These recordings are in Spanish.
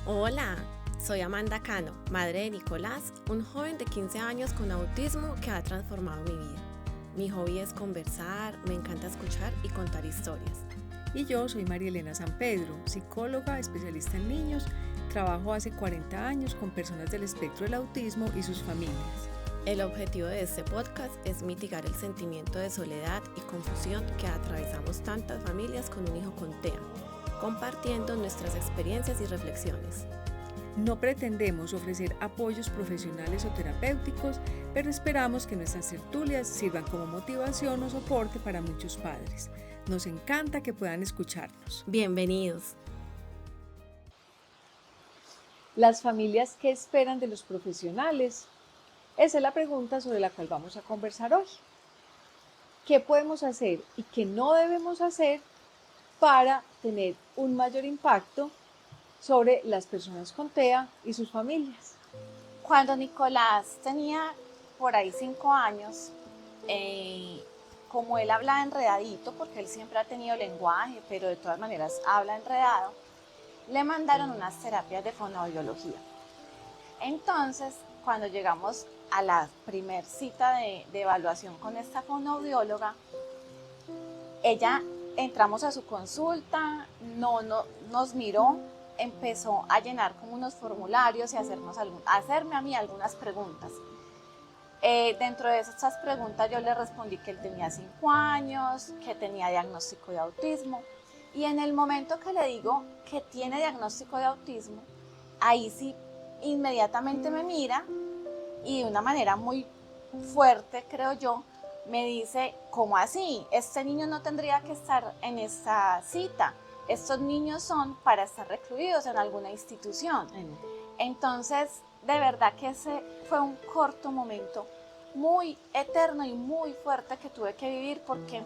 Hola, soy Amanda Cano, madre de Nicolás, un joven de 15 años con autismo que ha transformado mi vida. Mi hobby es conversar, me encanta escuchar y contar historias. Y yo soy María Elena San Pedro, psicóloga, especialista en niños. Trabajo hace 40 años con personas del espectro del autismo y sus familias. El objetivo de este podcast es mitigar el sentimiento de soledad y confusión que atravesamos tantas familias con un hijo con TEA, compartiendo nuestras experiencias y reflexiones. No pretendemos ofrecer apoyos profesionales o terapéuticos, pero esperamos que nuestras tertulias sirvan como motivación o soporte para muchos padres. Nos encanta que puedan escucharnos. Bienvenidos. ¿Las familias qué esperan de los profesionales? Esa es la pregunta sobre la cual vamos a conversar hoy. ¿Qué podemos hacer y qué no debemos hacer para tener un mayor impacto sobre las personas con TEA y sus familias? Cuando Nicolás tenía por ahí 5 años, como él habla enredadito, porque él siempre ha tenido lenguaje, pero de todas maneras habla enredado, le mandaron unas terapias de fonoaudiología. Entonces, cuando llegamos a la primer cita de evaluación con esta fonoaudióloga, entramos a su consulta, no nos miró, empezó a llenar como unos formularios y hacerme a mí algunas preguntas. Dentro de estas preguntas yo le respondí que él tenía 5 años, que tenía diagnóstico de autismo, y en el momento que le digo que tiene diagnóstico de autismo, ahí sí inmediatamente me mira y de una manera muy fuerte, creo yo, me dice, ¿cómo así? Este niño no tendría que estar en esta cita. Estos niños son para estar recluidos en alguna institución. Entonces, de verdad que ese fue un corto momento muy eterno y muy fuerte que tuve que vivir, porque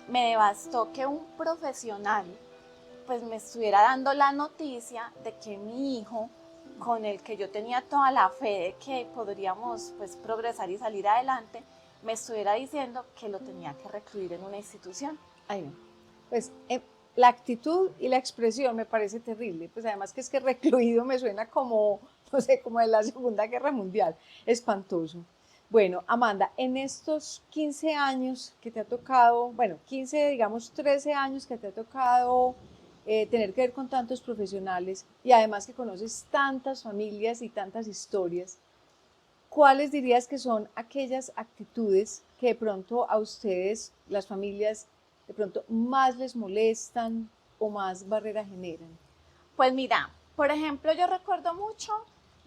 me devastó que un profesional pues me estuviera dando la noticia de que mi hijo, con el que yo tenía toda la fe de que podríamos pues progresar y salir adelante, me estuviera diciendo que lo tenía que recluir en una institución. Ay, no. Pues la actitud y la expresión me parece terrible. Pues además que es que recluido me suena como, no sé, como de la Segunda Guerra Mundial. Espantoso. Bueno, Amanda, en estos 15 años que te ha tocado, bueno, 15, digamos 13 años que te ha tocado tener que ver con tantos profesionales y además que conoces tantas familias y tantas historias, ¿cuáles dirías que son aquellas actitudes que de pronto a ustedes, las familias, de pronto más les molestan o más barrera generan? Pues mira, por ejemplo, yo recuerdo mucho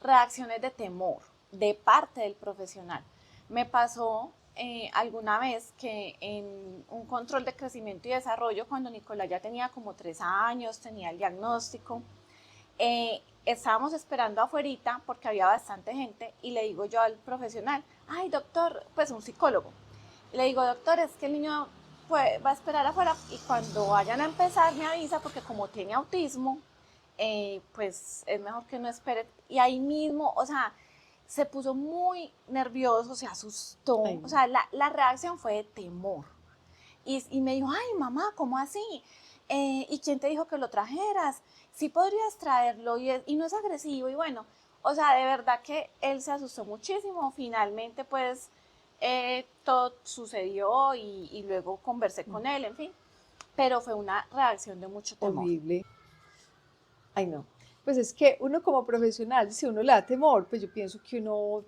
reacciones de temor de parte del profesional. Me pasó alguna vez que en un control de crecimiento y desarrollo, cuando Nicolás ya tenía como 3 años, tenía el diagnóstico, estábamos esperando afuerita porque había bastante gente y le digo yo al profesional, ay doctor, pues un psicólogo, y le digo, doctor, es que el niño va a esperar afuera y cuando vayan a empezar me avisa, porque como tiene autismo, pues es mejor que no espere. Y ahí mismo, o sea, se puso muy nervioso, se asustó, Ay, o no. sea, la reacción fue de temor. Y me dijo, ay mamá, ¿cómo así? ¿Y quién te dijo que lo trajeras? Sí podrías traerlo y no es agresivo. Y bueno, o sea, de verdad que él se asustó muchísimo. Finalmente, pues, todo sucedió y luego conversé con él, en fin. Pero fue una reacción de mucho temor. Horrible. Ay, no. Pues es que uno como profesional, si uno le da temor, pues yo pienso que uno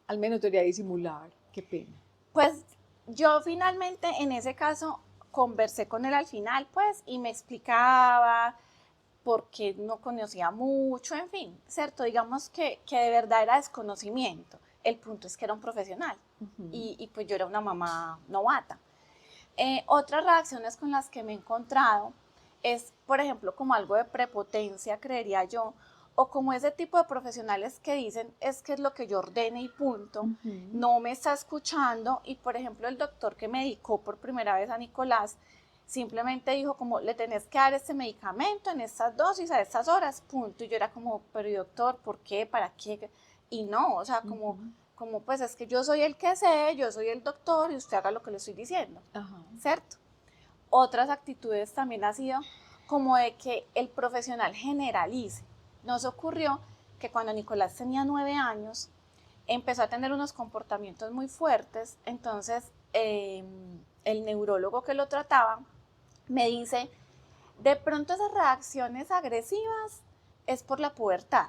al menos debería disimular. Qué pena. Pues yo finalmente en ese caso conversé con él al final, pues, y me explicaba porque no conocía mucho, en fin, ¿cierto? Digamos que de verdad era desconocimiento. El punto es que era un profesional y pues yo era una mamá novata. Otras reacciones con las que me he encontrado es, por ejemplo, como algo de prepotencia, creería yo, o como ese tipo de profesionales que dicen es que es lo que yo ordene y punto, no me está escuchando. Y por ejemplo, el doctor que medicó por primera vez a Nicolás simplemente dijo como, le tenés que dar este medicamento en estas dosis a estas horas, punto. Y yo era como, pero doctor, ¿por qué? ¿Para qué? Y no, o sea, como pues es que yo soy el que sé, yo soy el doctor y usted haga lo que le estoy diciendo, Ajá. ¿cierto? Otras actitudes también ha sido como de que el profesional generalice. Nos ocurrió que cuando Nicolás tenía 9 años, empezó a tener unos comportamientos muy fuertes, entonces el neurólogo que lo trataba me dice, de pronto esas reacciones agresivas es por la pubertad,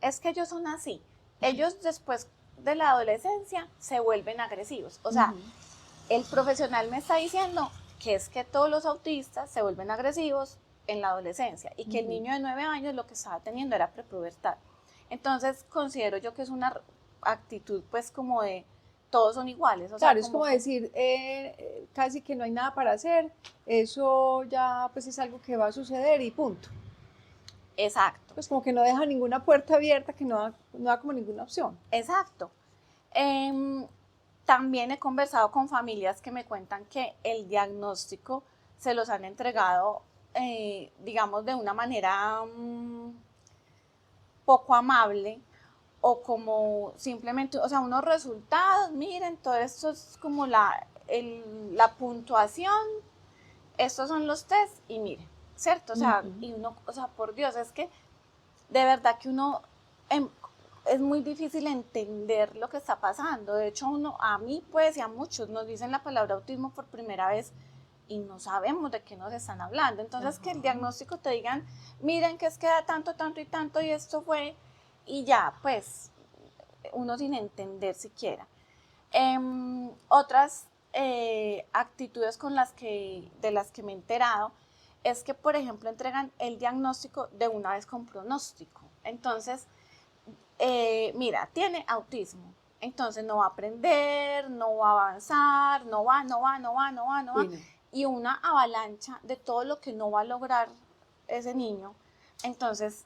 es que ellos son así, ellos después de la adolescencia se vuelven agresivos, o sea, el profesional me está diciendo que es que todos los autistas se vuelven agresivos en la adolescencia y que el niño de 9 años lo que estaba teniendo era prepubertad. Entonces considero yo que es una actitud pues como de todos son iguales. O claro, sea, es como decir, casi que no hay nada para hacer, eso ya pues es algo que va a suceder y punto. Exacto. Pues como que no deja ninguna puerta abierta, que no da como ninguna opción. Exacto. También he conversado con familias que me cuentan que el diagnóstico se los han entregado, digamos, de una manera poco amable o como simplemente, o sea, unos resultados, miren, todo esto es como la puntuación, estos son los test y miren, ¿cierto? O sea, y uno, o sea, por Dios, es que de verdad que uno es muy difícil entender lo que está pasando. De hecho, a mí pues y a muchos nos dicen la palabra autismo por primera vez y no sabemos de qué nos están hablando. Entonces, que el diagnóstico te digan, miren que es que da tanto, tanto y tanto y esto fue, y ya, pues, uno sin entender siquiera. Otras actitudes de las que me he enterado es que, por ejemplo, entregan el diagnóstico de una vez con pronóstico. Entonces, mira, tiene autismo, entonces no va a aprender, no va a avanzar, no va. Y una avalancha de todo lo que no va a lograr ese niño. Entonces,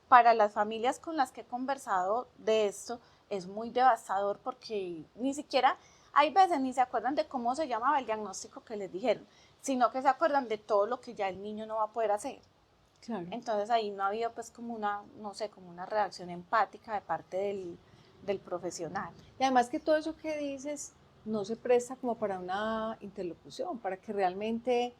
para las familias con las que he conversado de esto, es muy devastador porque ni siquiera, hay veces ni se acuerdan de cómo se llamaba el diagnóstico que les dijeron, sino que se acuerdan de todo lo que ya el niño no va a poder hacer. Claro. Entonces ahí no ha habido pues como una, no sé, como una reacción empática de parte del profesional. Y además que todo eso que dices no se presta como para una interlocución, para que realmente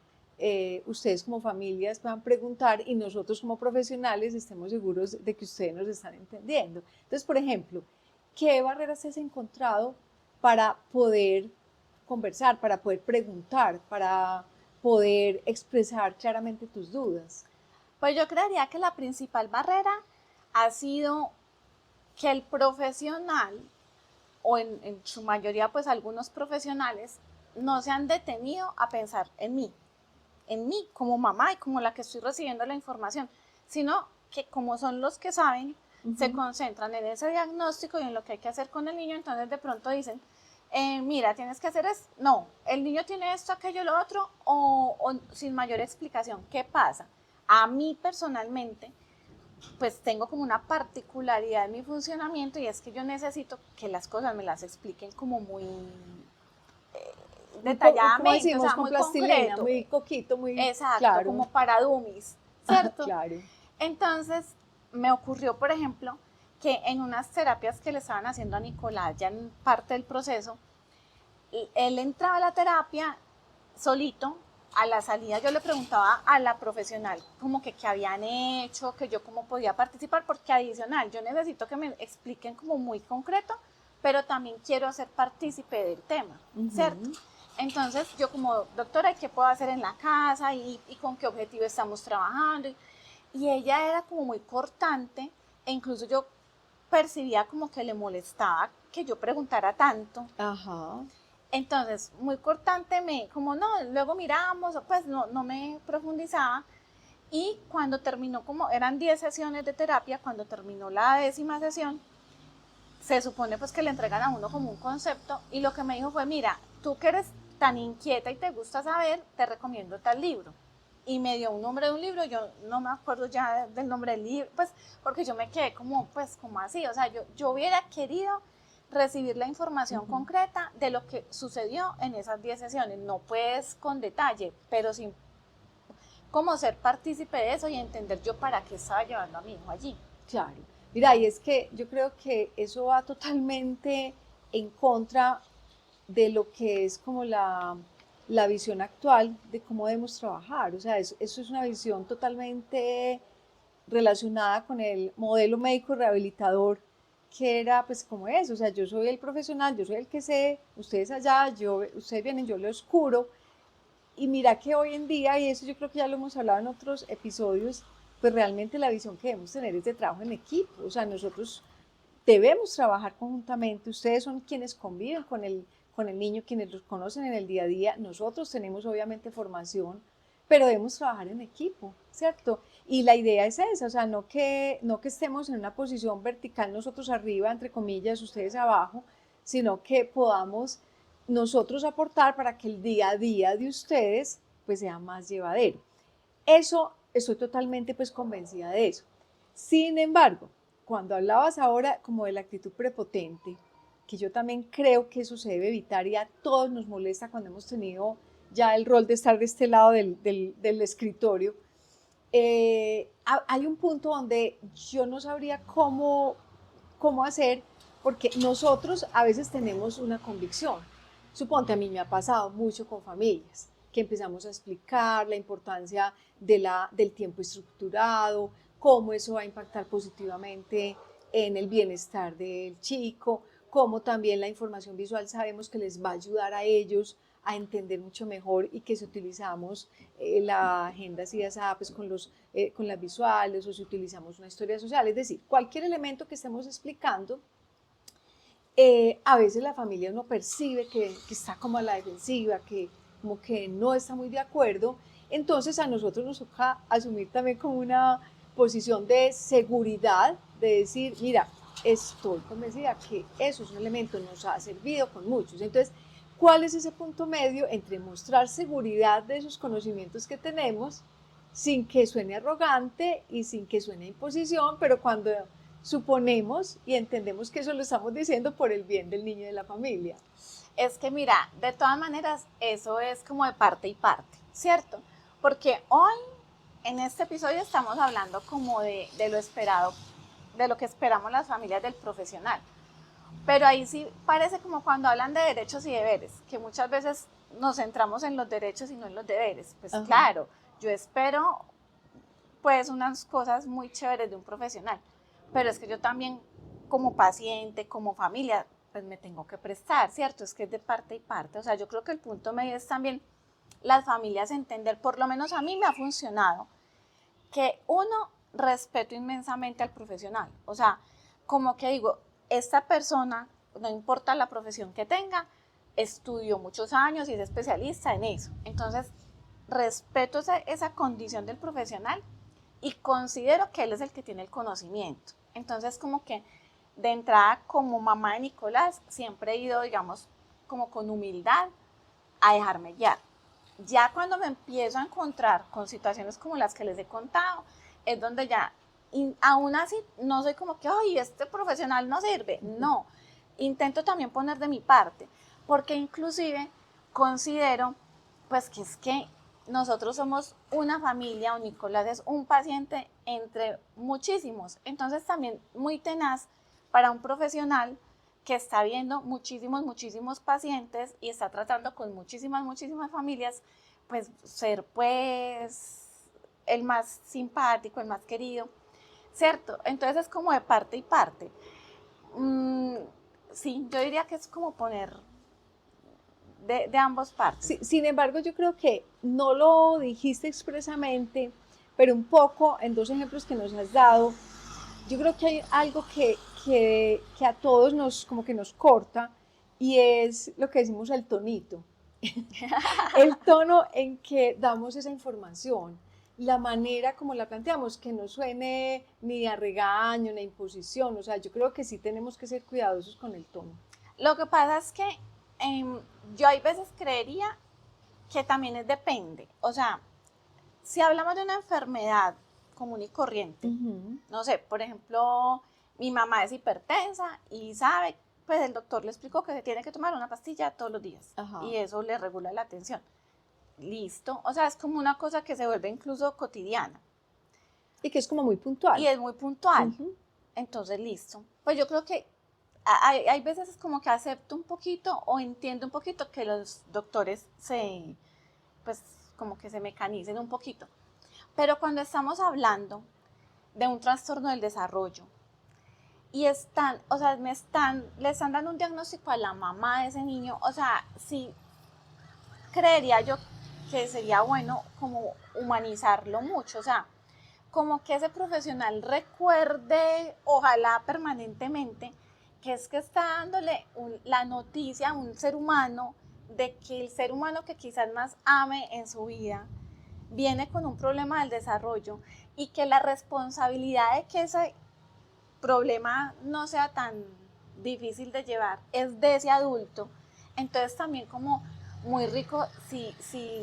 ustedes como familias puedan preguntar y nosotros como profesionales estemos seguros de que ustedes nos están entendiendo. Entonces, por ejemplo, ¿qué barreras has encontrado para poder conversar, para poder preguntar, para poder expresar claramente tus dudas? Pues yo creería que la principal barrera ha sido que el profesional, o en su mayoría pues algunos profesionales, no se han detenido a pensar en mí como mamá y como la que estoy recibiendo la información, sino que como son los que saben, se concentran en ese diagnóstico y en lo que hay que hacer con el niño, entonces de pronto dicen, mira, tienes que hacer esto, no, el niño tiene esto, aquello, lo otro, o sin mayor explicación. ¿Qué pasa? A mí personalmente, pues tengo como una particularidad en mi funcionamiento y es que yo necesito que las cosas me las expliquen como muy detalladamente, como decimos, o sea, con muy plastilina, concreto. muy coquito, muy Exacto, claro. como para dummies, ¿cierto? Claro. Entonces, me ocurrió, por ejemplo, que en unas terapias que le estaban haciendo a Nicolás, ya en parte del proceso, él entraba a la terapia solito, a la salida yo le preguntaba a la profesional como que qué habían hecho, que yo cómo podía participar, porque adicional, yo necesito que me expliquen como muy concreto, pero también quiero hacer partícipe del tema, ¿cierto? Entonces yo como doctora, ¿qué puedo hacer en la casa y con qué objetivo estamos trabajando? Y ella era como muy cortante e incluso yo percibía como que le molestaba que yo preguntara tanto. Ajá. Entonces, muy cortante, como no, luego miramos, pues no me profundizaba. Y cuando terminó, como eran 10 sesiones de terapia, cuando terminó la 10ª sesión, se supone pues que le entregan a uno como un concepto y lo que me dijo fue, mira, tú que eres tan inquieta y te gusta saber, te recomiendo tal libro. Y me dio un nombre de un libro, yo no me acuerdo ya del nombre del libro, pues porque yo me quedé como así, o sea, yo hubiera querido recibir la información concreta de lo que sucedió en esas 10 sesiones, no pues con detalle, pero sin como ser partícipe de eso y entender yo para qué estaba llevando a mi hijo allí. Claro. Mira, y es que yo creo que eso va totalmente en contra de lo que es como la visión actual de cómo debemos trabajar. O sea, eso es una visión totalmente relacionada con el modelo médico rehabilitador, que era pues como eso, o sea, yo soy el profesional, yo soy el que sé, ustedes allá, ustedes vienen, yo lo oscuro. Y mira que hoy en día, y eso yo creo que ya lo hemos hablado en otros episodios, pues realmente la visión que debemos tener es de trabajo en equipo. O sea, nosotros debemos trabajar conjuntamente. Ustedes son quienes conviven con el niño, quienes los conocen en el día a día. Nosotros tenemos obviamente formación, pero debemos trabajar en equipo, ¿cierto? Y la idea es esa, o sea, no que estemos en una posición vertical nosotros arriba, entre comillas, ustedes abajo, sino que podamos nosotros aportar para que el día a día de ustedes pues sea más llevadero. Eso, estoy totalmente pues convencida de eso. Sin embargo, cuando hablabas ahora como de la actitud prepotente, que yo también creo que eso se debe evitar y a todos nos molesta cuando hemos tenido ya el rol de estar de este lado del escritorio, hay un punto donde yo no sabría cómo hacer, porque nosotros a veces tenemos una convicción. Suponte, a mí me ha pasado mucho con familias, que empezamos a explicar la importancia del tiempo estructurado, cómo eso va a impactar positivamente en el bienestar del chico, cómo también la información visual sabemos que les va a ayudar a ellos a entender mucho mejor y que si utilizamos la agenda CSA pues con las visuales o si utilizamos una historia social, es decir, cualquier elemento que estemos explicando, a veces la familia no percibe que está como a la defensiva, que como que no está muy de acuerdo, entonces a nosotros nos toca asumir también como una posición de seguridad, de decir, mira, estoy convencida que eso es un elemento, nos ha servido con muchos. Entonces, ¿cuál es ese punto medio entre mostrar seguridad de esos conocimientos que tenemos sin que suene arrogante y sin que suene imposición, pero cuando suponemos y entendemos que eso lo estamos diciendo por el bien del niño y de la familia? Es que mira, de todas maneras, eso es como de parte y parte, ¿cierto? Porque hoy, en este episodio, estamos hablando como de lo esperado, de lo que esperamos las familias del profesional. Pero ahí sí parece como cuando hablan de derechos y deberes, que muchas veces nos centramos en los derechos y no en los deberes. Pues Ajá. claro, yo espero pues unas cosas muy chéveres de un profesional, pero es que yo también como paciente, como familia, pues me tengo que prestar, ¿cierto? Es que es de parte y parte. O sea, yo creo que el punto medio es también las familias entender, por lo menos a mí me ha funcionado, que uno respeto inmensamente al profesional. O sea, como que digo, esta persona, no importa la profesión que tenga, estudió muchos años y es especialista en eso. Entonces, respeto esa condición del profesional y considero que él es el que tiene el conocimiento. Entonces, como que de entrada, como mamá de Nicolás, siempre he ido, digamos, como con humildad a dejarme guiar. Ya cuando me empiezo a encontrar con situaciones como las que les he contado, es donde ya, aún así, no soy como que, ay, este profesional no sirve. No, intento también poner de mi parte, porque inclusive considero, pues, que es que nosotros somos una familia, o Nicolás es un paciente entre muchísimos. Entonces también muy tenaz para un profesional que está viendo muchísimos pacientes y está tratando con muchísimas familias, pues ser pues el más simpático, el más querido, ¿cierto? Entonces es como de parte y parte. Sí, yo diría que es como poner de ambas partes. Sí, sin embargo, yo creo que no lo dijiste expresamente, pero un poco en dos ejemplos que nos has dado, yo creo que hay algo que a todos como que nos corta y es lo que decimos el tonito. El tono en que damos esa información, la manera como la planteamos, que no suene ni a regaño, ni a imposición, o sea, yo creo que sí tenemos que ser cuidadosos con el tono. Lo que pasa es que yo hay veces creería que también depende, o sea, si hablamos de una enfermedad común y corriente, no sé, por ejemplo, mi mamá es hipertensa y sabe, pues el doctor le explicó que se tiene que tomar una pastilla todos los días. Ajá. Y eso le regula la tensión. Listo, o sea, es como una cosa que se vuelve incluso cotidiana. Y que es como muy puntual. Y es muy puntual. Entonces, listo. Pues yo creo que hay veces es como que acepto un poquito o entiendo un poquito que los doctores pues como que se mecanicen un poquito. Pero cuando estamos hablando de un trastorno del desarrollo. Y están, o sea, le están dando un diagnóstico a la mamá de ese niño. O sea, sí, creería yo que sería bueno como humanizarlo mucho, o sea, como que ese profesional recuerde, ojalá permanentemente, que es que está dándole la noticia a un ser humano de que el ser humano que quizás más ame en su vida viene con un problema del desarrollo y que la responsabilidad de que ese problema no sea tan difícil de llevar es de ese adulto. Entonces también como muy rico si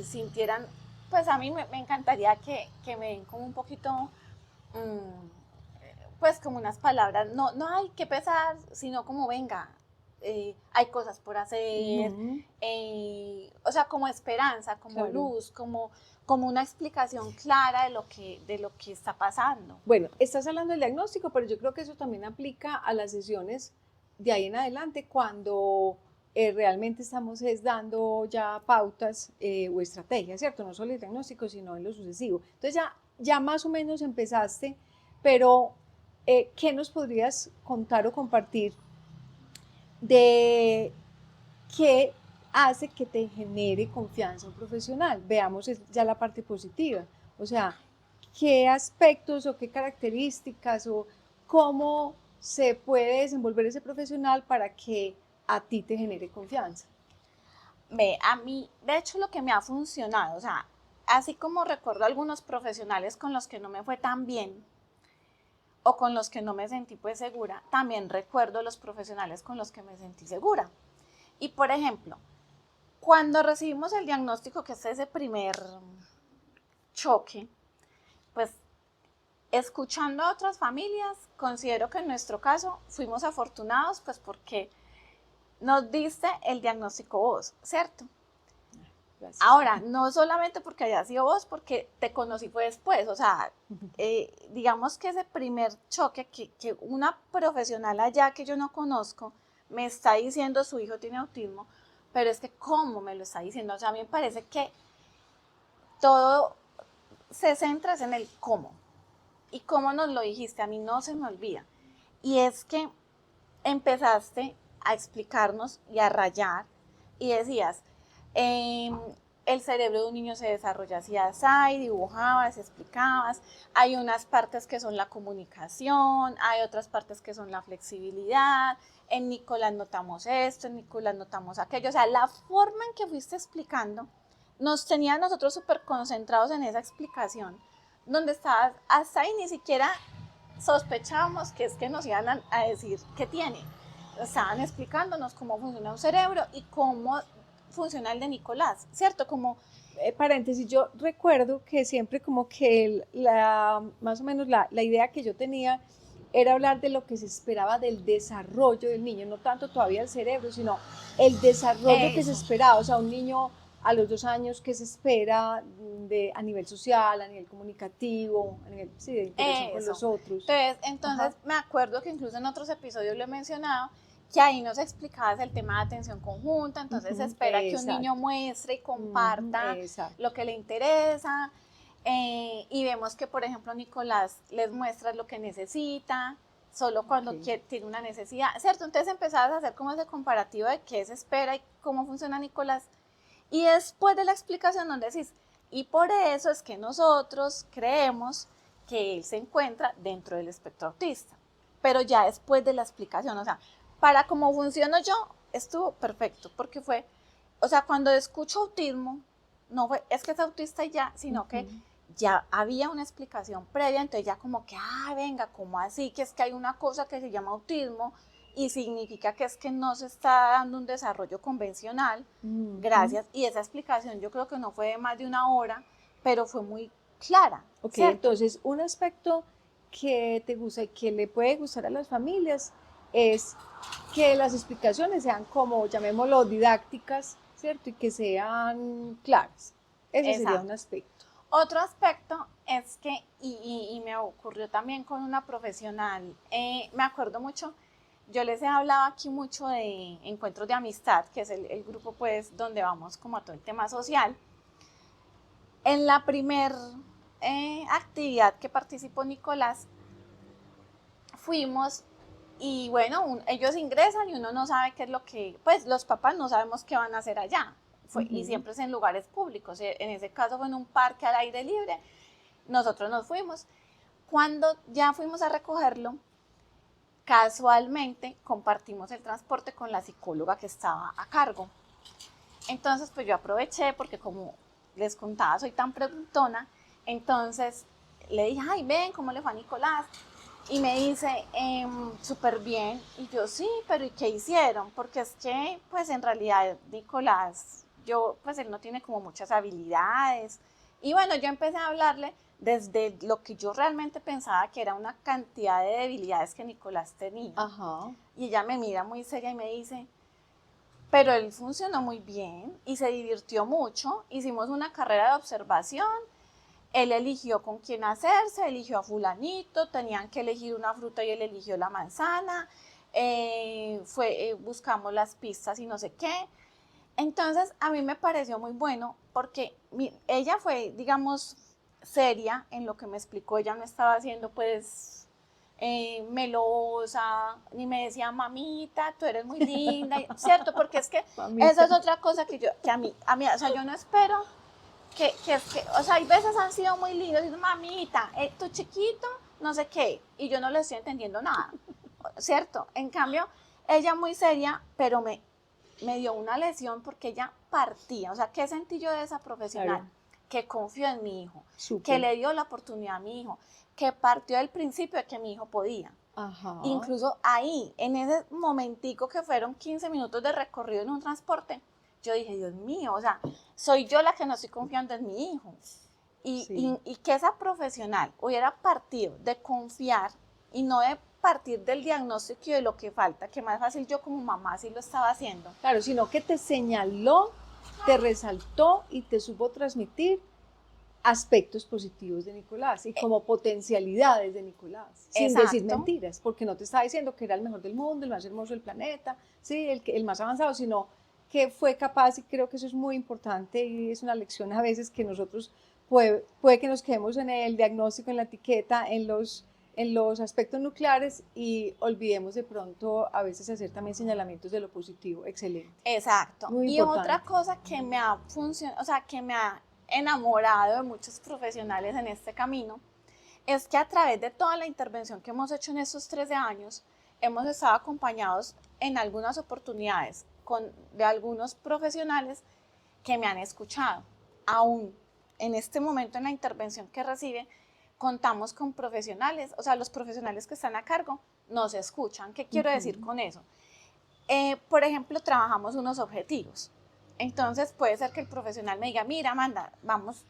sintieran, pues a mí me encantaría que me den como un poquito, pues como unas palabras, no hay que pesar, sino como venga, hay cosas por hacer, o sea, como esperanza, como Claro. luz, como una explicación clara de lo que está pasando. Bueno, estás hablando del diagnóstico, pero yo creo que eso también aplica a las sesiones de ahí en adelante cuando realmente estamos dando ya pautas o estrategias, ¿cierto? No solo el diagnóstico, sino en lo sucesivo. Entonces ya más o menos empezaste, pero ¿qué nos podrías contar o compartir de qué hace que te genere confianza un profesional? Veamos ya la parte positiva, o sea, qué aspectos o qué características o cómo se puede desenvolver ese profesional para que a ti te genere confianza. A mí, de hecho, lo que me ha funcionado, o sea, así como recuerdo algunos profesionales con los que no me fue tan bien o con los que no me sentí pues segura, también recuerdo los profesionales con los que me sentí segura. Y por ejemplo, cuando recibimos el diagnóstico, que es ese primer choque, pues escuchando a otras familias, considero que en nuestro caso fuimos afortunados pues porque nos diste el diagnóstico vos, ¿cierto? Gracias. Ahora, no solamente porque haya sido vos, porque te conocí fue después, o sea, digamos que ese primer choque que una profesional allá que yo no conozco me está diciendo su hijo tiene autismo, pero es que cómo me lo está diciendo, o sea, a mí me parece que todo se centra en el cómo, y cómo nos lo dijiste, a mí no se me olvida, y es que empezaste a explicarnos y a rayar y decías, el cerebro de un niño se desarrolla así, así, dibujabas, explicabas, hay unas partes que son la comunicación, hay otras partes que son la flexibilidad, en Nicolás notamos esto, en Nicolás notamos aquello, o sea, la forma en que fuiste explicando nos tenía a nosotros súper concentrados en esa explicación, donde estabas hasta ahí, ni siquiera sospechábamos que es que nos iban a decir qué tiene. Estaban explicándonos cómo funciona un cerebro y cómo funciona el de Nicolás, ¿cierto? Como paréntesis, yo recuerdo que siempre como que más o menos la idea que yo tenía era hablar de lo que se esperaba del desarrollo del niño, no tanto todavía el cerebro, sino el desarrollo que se esperaba, o sea, un niño a los 2 años, ¿qué se espera a nivel social, a nivel comunicativo, a nivel de interacción con los otros? Entonces me acuerdo que incluso en otros episodios lo he mencionado, que ahí nos explicabas el tema de atención conjunta, entonces se espera que un niño muestre y comparta lo que le interesa, y vemos que, por ejemplo, Nicolás les muestra lo que necesita, solo cuando tiene una necesidad, ¿cierto? Entonces empezabas a hacer como ese comparativo de qué se espera y cómo funciona Nicolás, y después de la explicación donde decís, y por eso es que nosotros creemos que él se encuentra dentro del espectro autista, pero ya después de la explicación, o sea, para cómo funciono yo, estuvo perfecto, porque fue, o sea, cuando escucho autismo, no fue, es que es autista y ya, sino que ya había una explicación previa, entonces ya como que, venga, ¿cómo así? Que es que hay una cosa que se llama autismo y significa que es que no se está dando un desarrollo convencional, gracias, y esa explicación yo creo que no fue de más de una hora, pero fue muy clara. Ok, ¿cierto? Entonces un aspecto que te gusta y que le puede gustar a las familias es que las explicaciones sean como, llamémoslo, didácticas, ¿cierto? Y que sean claras. Ese sería un aspecto. Otro aspecto es que, y me ocurrió también con una profesional, me acuerdo mucho, yo les he hablado aquí mucho de encuentros de amistad, que es el grupo pues donde vamos como a todo el tema social. En la primer actividad que participó Nicolás, fuimos y bueno, ellos ingresan y uno no sabe qué es lo que, pues los papás no sabemos qué van a hacer allá. Y siempre es en lugares públicos, en ese caso fue en un parque al aire libre, nosotros nos fuimos. Cuando ya fuimos a recogerlo, casualmente compartimos el transporte con la psicóloga que estaba a cargo. Entonces pues yo aproveché porque como les contaba soy tan preguntona, entonces le dije, ay ven, ¿cómo le fue a Nicolás? Y me dice, súper bien. Y yo, sí, pero ¿y qué hicieron? Porque es que, pues en realidad, Nicolás, pues él no tiene como muchas habilidades. Y bueno, yo empecé a hablarle desde lo que yo realmente pensaba que era una cantidad de debilidades que Nicolás tenía. Ajá. Y ella me mira muy seria y me dice, pero él funcionó muy bien y se divirtió mucho. Hicimos una carrera de observación. Él eligió con quién hacerse, eligió a fulanito, tenían que elegir una fruta y él eligió la manzana, buscamos las pistas y no sé qué. Entonces a mí me pareció muy bueno porque ella fue, digamos, seria en lo que me explicó. Ella no estaba haciendo pues melosa, ni me decía, mamita, tú eres muy linda, ¿cierto? Porque es que Mamita. esa es otra cosa que a mí, o sea, yo no espero o sea, hay veces han sido muy lindos, y mamita, tu chiquito, no sé qué, y yo no le estoy entendiendo nada, ¿cierto? En cambio, ella muy seria, pero me dio una lesión porque ella partía, o sea, ¿qué sentí yo de esa profesional? Claro. Que confió en mi hijo, Súper. que le dio la oportunidad a mi hijo, que partió del principio de que mi hijo podía. Ajá. Incluso ahí, en ese momentico que fueron 15 minutos de recorrido en un transporte, yo dije, Dios mío, o sea, soy yo la que no estoy confiando en mi hijo. Y que esa profesional hubiera partido de confiar y no de partir del diagnóstico y de lo que falta, que más fácil yo como mamá sí lo estaba haciendo. Claro, sino que te señaló, te resaltó y te supo transmitir aspectos positivos de Nicolás y como potencialidades de Nicolás, sin decir mentiras, porque no te estaba diciendo que era el mejor del mundo, el más hermoso del planeta, sí, el más avanzado, sino que fue capaz, y creo que eso es muy importante y es una lección a veces que nosotros puede que nos quedemos en el diagnóstico, en la etiqueta, en los aspectos nucleares y olvidemos de pronto a veces hacer también señalamientos de lo positivo. Excelente. Exacto. Muy y importante. Otra cosa que me ha funcionado, o sea, que me ha enamorado de muchos profesionales en este camino, es que a través de toda la intervención que hemos hecho en estos 13 años, hemos estado acompañados en algunas oportunidades de algunos profesionales que me han escuchado. Aún en este momento en la intervención que recibe, contamos con profesionales, o sea, los profesionales que están a cargo nos escuchan. ¿Qué quiero decir con eso? Por ejemplo, trabajamos unos objetivos. Entonces puede ser que el profesional me diga, mira, Amanda, vamos,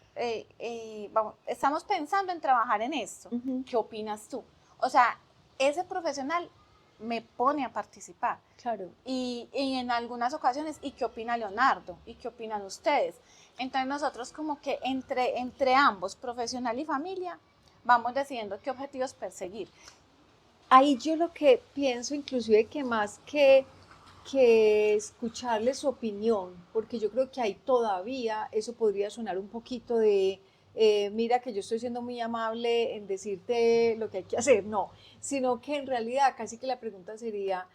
estamos pensando en trabajar en esto. ¿Qué opinas tú? O sea, ese profesional me pone a participar. Claro. Y en algunas ocasiones, ¿y qué opina Leonardo? ¿Y qué opinan ustedes? Entonces nosotros como que entre ambos, profesional y familia, vamos decidiendo qué objetivos perseguir. Ahí yo lo que pienso inclusive que más que escucharle su opinión, porque yo creo que ahí todavía eso podría sonar un poquito de mira que yo estoy siendo muy amable en decirte lo que hay que hacer, no, sino que en realidad casi que la pregunta sería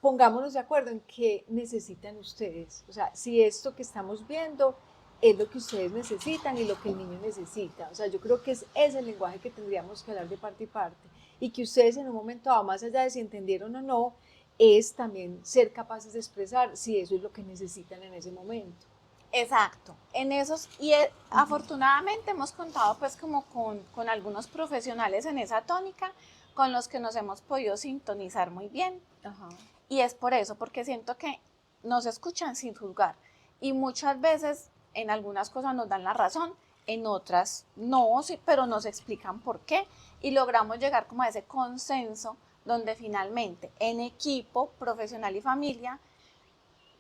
pongámonos de acuerdo en qué necesitan ustedes, o sea, si esto que estamos viendo es lo que ustedes necesitan y lo que el niño necesita, o sea, yo creo que es ese el lenguaje que tendríamos que hablar de parte y parte, y que ustedes en un momento dado, más allá de si entendieron o no, es también ser capaces de expresar si eso es lo que necesitan en ese momento. Exacto, en esos, y afortunadamente hemos contado pues como con algunos profesionales en esa tónica con los que nos hemos podido sintonizar muy bien. Ajá. Y es por eso, porque siento que nos escuchan sin juzgar y muchas veces en algunas cosas nos dan la razón, en otras no, sí, pero nos explican por qué y logramos llegar como a ese consenso donde finalmente en equipo, profesional y familia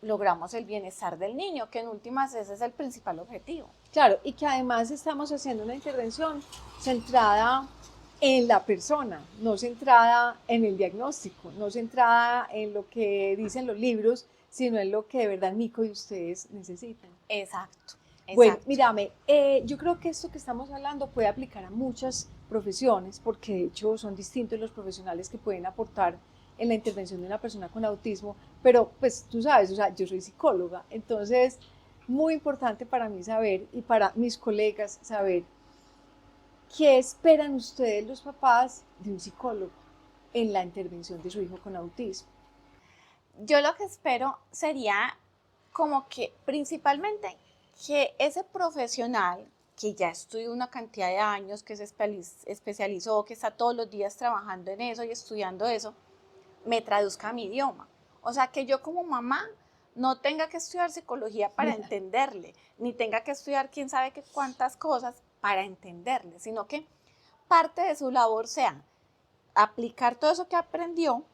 logramos el bienestar del niño, que en últimas ese es el principal objetivo. Claro, y que además estamos haciendo una intervención centrada en la persona, no centrada en el diagnóstico, no centrada en lo que dicen los libros, sino en lo que de verdad Nico y ustedes necesitan. Exacto. Bueno, mírame, yo creo que esto que estamos hablando puede aplicar a muchas profesiones, porque de hecho son distintos los profesionales que pueden aportar en la intervención de una persona con autismo, pero pues tú sabes, o sea, yo soy psicóloga, entonces muy importante para mí saber y para mis colegas saber qué esperan ustedes los papás de un psicólogo en la intervención de su hijo con autismo. Yo lo que espero sería como que principalmente que ese profesional que ya estudió una cantidad de años, que se especializó, que está todos los días trabajando en eso y estudiando eso, me traduzca a mi idioma. O sea, que yo como mamá no tenga que estudiar psicología para entenderle, ni tenga que estudiar quién sabe qué cuántas cosas para entenderle, sino que parte de su labor sea aplicar todo eso que aprendió,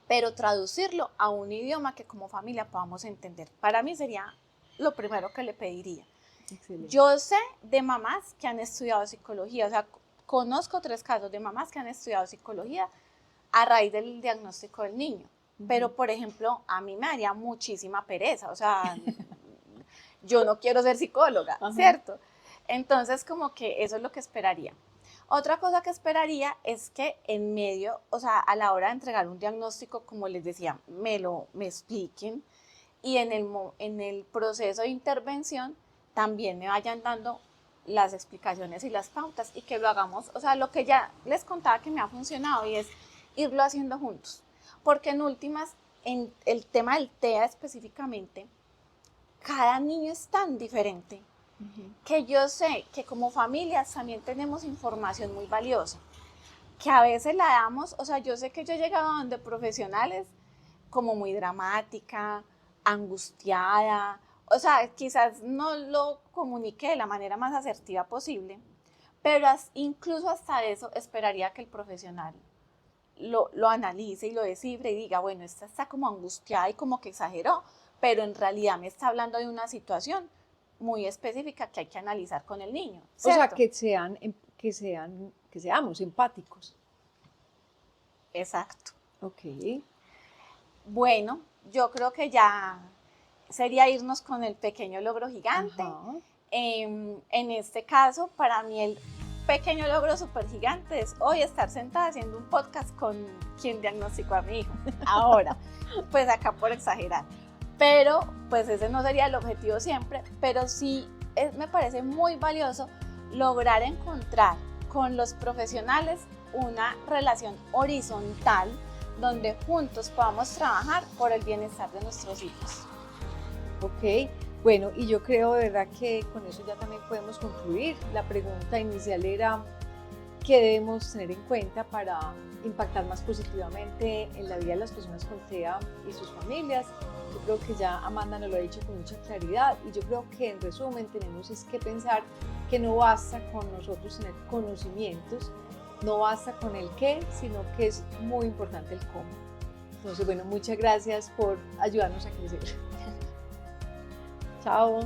pero traducirlo a un idioma que como familia podamos entender. Para mí sería lo primero que le pediría. Excelente. Yo sé de mamás que han estudiado psicología, o sea, conozco 3 casos de mamás que han estudiado psicología a raíz del diagnóstico del niño. Pero, por ejemplo, a mí me daría muchísima pereza, o sea, yo no quiero ser psicóloga, ¿cierto? Entonces, como que eso es lo que esperaría. Otra cosa que esperaría es que en medio, o sea, a la hora de entregar un diagnóstico, como les decía, me expliquen, y en el proceso de intervención también me vayan dando las explicaciones y las pautas, y que lo hagamos, o sea, lo que ya les contaba que me ha funcionado, y es irlo haciendo juntos. Porque en últimas, en el tema del TEA específicamente, cada niño es tan diferente que yo sé que como familias también tenemos información muy valiosa, que a veces la damos, o sea, yo sé que yo he llegado a donde profesionales como muy dramática, angustiada, o sea, quizás no lo comuniqué de la manera más asertiva posible, pero incluso hasta eso esperaría que el profesional lo analice y lo descifre y diga, bueno, esta está como angustiada y como que exageró, pero en realidad me está hablando de una situación muy específica que hay que analizar con el niño, ¿cierto? O sea, que seamos empáticos. Exacto. Ok. Bueno, yo creo que ya sería irnos con el pequeño logro gigante. En este caso, para mí el pequeño logro súper gigante es hoy estar sentada haciendo un podcast con quien diagnosticó a mi hijo. Ahora, pues acá por exagerar. Pero pues ese no sería el objetivo siempre, pero sí me parece muy valioso lograr encontrar con los profesionales una relación horizontal donde juntos podamos trabajar por el bienestar de nuestros hijos. Ok, bueno, y yo creo de verdad que con eso ya también podemos concluir. La pregunta inicial era ¿qué debemos tener en cuenta para impactar más positivamente en la vida de las personas con TEA y sus familias? Yo creo que ya Amanda nos lo ha dicho con mucha claridad, y yo creo que en resumen tenemos es que pensar que no basta con nosotros tener conocimientos, no basta con el qué, sino que es muy importante el cómo. Entonces, bueno, muchas gracias por ayudarnos a crecer. Chao.